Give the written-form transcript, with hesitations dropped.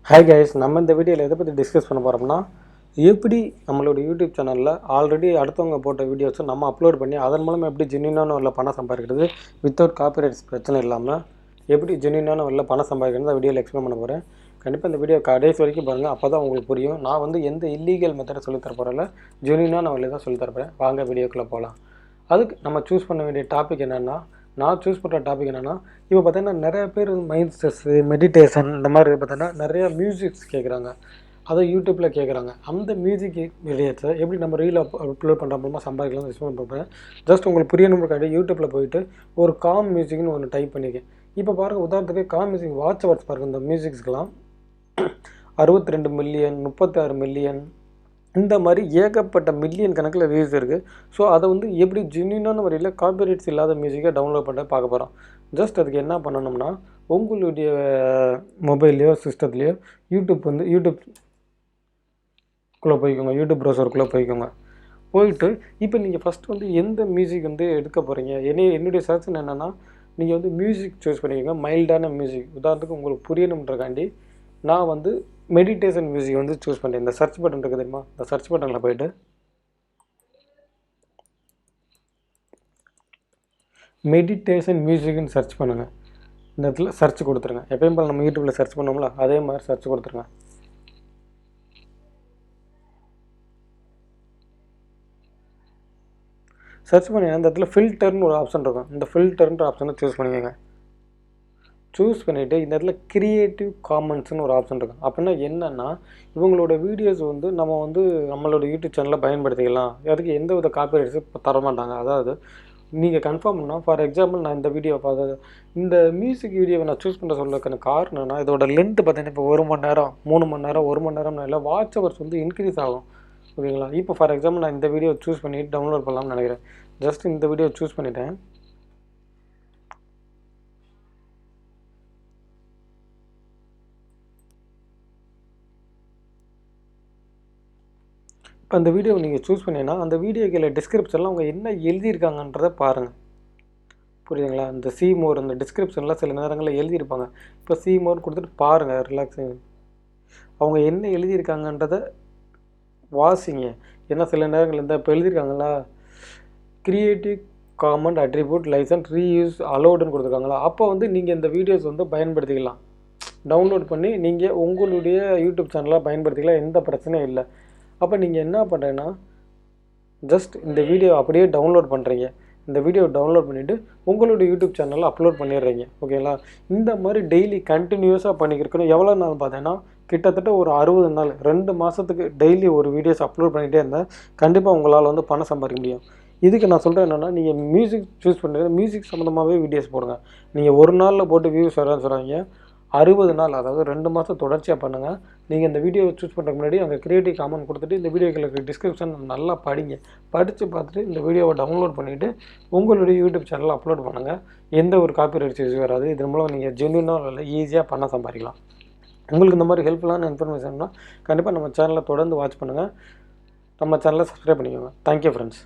Hi guys, நம்ம இந்த வீடியோவில் எதை பற்றி டிஸ்கஸ் பண்ண போகிறோம்னா எப்படி நம்மளோட யூடியூப் சேனலில் ஆல்ரெடி அடுத்தவங்க போட்ட வீடியோஸை நம்ம அப்லோட் பண்ணி அதன் மூலமாக எப்படி ஜென்யூனான வரல பணம் சம்பாதிக்கிறது வித்தவுட் காப்பிரைட்ஸ் பிரச்சனை இல்லாமல் எப்படி ஜென்யூனான வரல பணம் சம்பாதிக்கிறது அந்த வீடியோவில் எக்ஸ்பிளைன் பண்ண போகிறேன். கண்டிப்பாக இந்த வீடியோ கடைசி வரைக்கும் பாருங்கள், அப்போ தான் உங்களுக்கு புரியும். நான் வந்து எந்த இல்லீகல் மெத்தடை சொல்லித்தர போகிறதில்ல, ஜென்யூனான வரல தான் சொல்லித்தரப்போகிறேன். வாங்க வீடியோக்குள்ளே போகலாம். அதுக்கு நம்ம சூஸ் பண்ண வேண்டிய டாபிக் என்னென்னா, நான் சூஸ் பண்ணுற டாபிக் என்னென்னா, இப்போ பார்த்தீங்கன்னா நிறைய பேர் மைண்ட் ஸ்ட்ரெஸ்ஸு, மெடிடேஷன் இந்த மாதிரி பார்த்தீங்கன்னா நிறையா மியூசிக்ஸ் கேட்குறாங்க, அதை யூடியூப்பில் கேட்குறாங்க. அந்த மியூசிக் ரிலேட்டை எப்படி நம்ம ரீல் அப்லோட் பண்ணுற மூலமாக சம்பாதிக்கலாம் எக்ஸ்பிளைன் பண்ணுறேன். ஜஸ்ட் உங்களுக்கு புரியணும்னுக்காண்டி யூடியூப்பில் போயிட்டு ஒரு காம் மியூசிக்னு ஒன்று டைப் பண்ணியிருக்கேன். இப்போ பாருங்கள், உதாரணத்துக்கு காம் மியூசிக் வாட்ச் அவர்ஸ் பாருங்கள். இந்த மியூசிக்ஸ்க்கெலாம் 62 மில்லியன் 36 மில்லியன் இந்த மாதிரி ஏகப்பட்ட மில்லியன் கணக்கில் வியூஸ் இருக்குது. ஸோ அதை வந்து எப்படி ஜென்யூனான வரையில் காப்பிரைட்ஸ் இல்லாத மியூசிக்கை டவுன்லோட் பண்ண பார்க்க போகிறோம். ஜஸ்ட் அதுக்கு என்ன பண்ணணும்னா, உங்களுடைய மொபைல்லையோ சிஸ்டத்துலேயோ யூடியூப்குள்ளே போய்க்கோங்க, யூடியூப் ப்ரௌசருக்குள்ளே போய்க்கோங்க. போயிட்டு இப்போ நீங்கள் ஃபஸ்ட்டு வந்து எந்த மியூசிக் வந்து எடுக்க போகிறீங்க, என்னுடைய சஜஷன் என்னென்னா, நீங்கள் வந்து மியூசிக் சூஸ் பண்ணிக்கோங்க, மைல்டான மியூசிக். உதாரணத்துக்கு உங்களுக்கு புரியணுன்றக்காண்டி நான் வந்து மெடிடேஷன் மியூசிக் வந்து சூஸ் பண்ணுறேன். இந்த சர்ச் பட்டன் இருக்குது தெரியுமா, இந்த சர்ச் பட்டனில் போய்ட்டு மெடிடேஷன் மியூசிக்னு சர்ச் பண்ணுங்கள். இந்த இடத்துல சர்ச் கொடுத்துருங்க. எப்பயும் போல் நம்ம யூடியூப்பில் சர்ச் பண்ணோம்ல, அதே மாதிரி சர்ச் கொடுத்துருங்க. சர்ச் பண்ணி அந்த இடத்துல ஃபில்டர்னு ஒரு ஆப்ஷன் இருக்கும். இந்த ஃபில்டர்ன்ற ஆப்ஷனை சூஸ் பண்ணிக்கோங்க. சூஸ் பண்ணிவிட்டு இந்த இடத்துல கிரியேட்டிவ் காமன்ஸ்னு ஒரு ஆப்ஷன் இருக்கும். அப்படின்னா என்னென்னா, இவங்களோட வீடியோஸ் வந்து நம்ம வந்து நம்மளோட யூடியூப் சேனலில் பயன்படுத்திக்கலாம். அதுக்கு எந்த வித காப்பிரைட்ஸும் இப்போ தரமாட்டாங்க. அதாவது நீங்கள் கன்ஃபார்ம் பண்ணால், ஃபார் எக்ஸாம்பிள் நான் இந்த வீடியோ பார்த்தது, இந்த மியூசிக் வீடியோவை நான் சூஸ் பண்ண சொல்லுறதுக்கான காரணம்னா, இதோட லென்த்து பார்த்தீங்கன்னா இப்போ 1 மணி நேரம் 3 மணி நேரம் 1 மணி நேரம்னா இல்லை, வாட்ச் ஹவர்ஸ் வந்து இன்க்ரீஸ் ஆகும். ஓகேங்களா? இப்போ ஃபார் எக்ஸாம்பிள் நான் இந்த வீடியோ சூஸ் பண்ணிவிட்டு டவுன்லோட் பண்ணலாம்னு நினைக்கிறேன். ஜஸ்ட் இந்த வீடியோ சூஸ் பண்ணிட்டேன். இப்போ அந்த வீடியோவை நீங்கள் சூஸ் பண்ணிங்கன்னா, அந்த வீடியோ கீழே டிஸ்கிரிப்ஷனில் அவங்க என்ன எழுதியிருக்காங்கன்றதை பாருங்கள். புரியுதுங்களா? இந்த சி மோர் இந்த டிஸ்கிரிப்ஷனில் சில நேரங்களில் எழுதியிருப்பாங்க. இப்போ சி மோர் கொடுத்துட்டு பாருங்கள், ரிலாக்ஸிங் அவங்க என்ன எழுதியிருக்காங்கன்றதை வாசிங்க. ஏன்னா சில நேரங்கள் இந்த இப்போ எழுதியிருக்காங்களா, creative common attribute licence reuse அலோடுன்னு கொடுத்துருக்காங்களா, அப்போ வந்து நீங்கள் இந்த வீடியோஸ் வந்து பயன்படுத்திக்கலாம். டவுன்லோட் பண்ணி நீங்கள் உங்களுடைய யூடியூப் சேனலாக பயன்படுத்திக்கலாம், எந்த பிரச்சனையும் இல்லை. அப்போ நீங்கள் என்ன பண்ணுறீங்கன்னா, ஜஸ்ட் இந்த வீடியோ அப்படியே டவுன்லோட் பண்ணுறீங்க. இந்த வீடியோ டவுன்லோட் பண்ணிவிட்டு உங்களுடைய யூடியூப் சேனலில் அப்லோட் பண்ணிடுறீங்க. ஓகேங்களா? இந்த மாதிரி டெய்லி கண்டினியூஸாக பண்ணிக்கிறக்கணும். எவ்வளோ நாள் பார்த்தீங்கன்னா, கிட்டத்தட்ட ஒரு 60 நாள் 2 மாதத்துக்கு டெய்லி ஒரு வீடியோஸ் அப்லோட் பண்ணிகிட்டே இருந்தால் கண்டிப்பாக உங்களால் வந்து பணம் சம்பாதிக்க முடியும். இதுக்கு நான் சொல்கிறேன் என்னென்னா, நீங்கள் மியூசிக் சூஸ் பண்ணுறது மியூசிக் சம்மந்தமாகவே வீடியோஸ் போடுங்க. நீங்கள் ஒரு நாளில் போட்டு வியூஸ் வரான்னு சொல்கிறாங்க. 60 நாள், அதாவது 2 மாதம் தொடர்ச்சியாக பண்ணுங்கள். நீங்கள் இந்த வீடியோவை சூஸ் பண்ணுறதுக்கு முன்னாடி அங்கே கிரியேட்டிவ் காமன் கொடுத்துட்டு இந்த வீடியோக்களுக்கு டிஸ்கிரிப்ஷன் நல்லா படிங்க. படித்து பார்த்துட்டு இந்த வீடியோவை டவுன்லோட் பண்ணிவிட்டு உங்களுடைய யூடியூப் சேனலில் அப்லோட் பண்ணுங்கள். எந்த ஒரு காப்பிரைட்ஸ் இஷ்யூ வராது. இதன் மூலம் நீங்கள் ஜென்யூனாக இல்லை ஈஸியாக பணம் சம்பாதிக்கலாம். உங்களுக்கு இந்த மாதிரி ஹெல்ப்ஃபுல்லான இன்ஃபர்மேஷன்னா கண்டிப்பாக நம்ம சேனலை தொடர்ந்து வாட்ச் பண்ணுங்கள். நம்ம சேனலை சப்ஸ்கிரைப் பண்ணிக்கோங்க. Thank you friends.